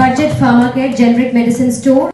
Budget Pharmacare Generic Medicine Store.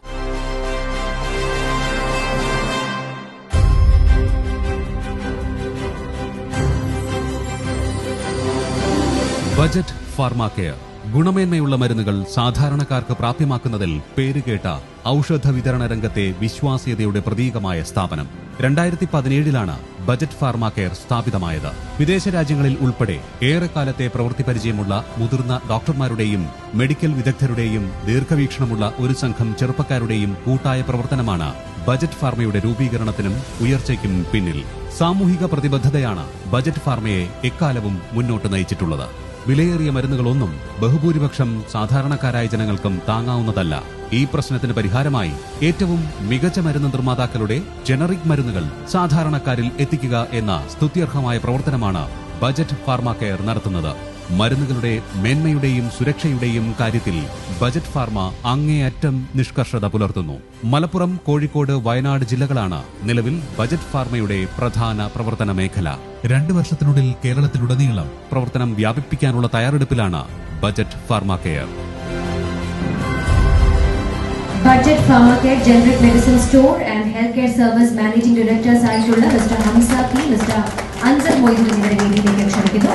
Budget Pharmacare ഗുണമേന്മയുള്ള മരുന്നുകൾ സാധാരണക്കാർക്ക് പ്രാപ്യമാക്കുന്നതിൽ പേരുകേട്ട ഔഷധ വിതരണ രംഗത്തെ വിശ്വാസ്യതയുടെ പ്രതീകമായ സ്ഥാപനം 2017 ബജറ്റ് ഫാർമാകെയർ സ്ഥാപിതമായത്. വിദേശ രാജ്യങ്ങളിൽ ഉൾപ്പെടെ ഏറെക്കാലത്തെ പ്രവൃത്തി പരിചയമുള്ള മുതിർന്ന ഡോക്ടർമാരുടെയും മെഡിക്കൽ വിദഗ്ധരുടെയും ദീർഘവീക്ഷണമുള്ള ഒരു സംഘം ചെറുപ്പക്കാരുടെയും കൂട്ടായ പ്രവർത്തനമാണ് ബജറ്റ് ഫാർമയുടെ രൂപീകരണത്തിനും ഉയർച്ചയ്ക്കും പിന്നിൽ. സാമൂഹിക പ്രതിബദ്ധതയാണ് ബജറ്റ് ഫാർമയെ എക്കാലവും മുന്നോട്ട് നയിച്ചിട്ടുള്ളത്. വിലയേറിയ മരുന്നുകളൊന്നും ബഹുഭൂരിപക്ഷം സാധാരണക്കാരായ ജനങ്ങൾക്കും താങ്ങാവുന്നതല്ല. ഈ പ്രശ്നത്തിന് പരിഹാരമായി ഏറ്റവും മികച്ച മരുന്ന് നിർമ്മാതാക്കളുടെ ജനറിക് മരുന്നുകൾ സാധാരണക്കാരിൽ എത്തിക്കുക എന്ന സ്തുത്യർഹമായ പ്രവർത്തനമാണ് ബജറ്റ് ഫാർമാകെയർ നടത്തുന്നത്. മരുന്നുകളുടെ മേന്മയുടെയും സുരക്ഷയുടെയും കാര്യത്തിൽ ബജറ്റ് ഫാർമ അങ്ങേയറ്റം നിഷ്കർഷത പുലർത്തുന്നു. മലപ്പുറം, കോഴിക്കോട്, വയനാട് ജില്ലകളാണ് നിലവിൽ ബജറ്റ് ഫാർമയുടെ പ്രധാന പ്രവർത്തന മേഖല. 2 വർഷത്തിനുള്ളിൽ കേരളത്തിലുടനീളം പ്രവർത്തനം വ്യാപിപ്പിക്കാനുള്ള തയ്യാറെടുപ്പിലാണ് budget ഫാർമാകെയർ. Budget Pharmacare Generic Medicine Store and Healthcare Service Managing Directors ആയിട്ടുള്ള mister Hamsa P, mister Ansar Moideen എന്നിവരെ വേദിയിലേക്ക് ക്ഷണിക്കുന്നു.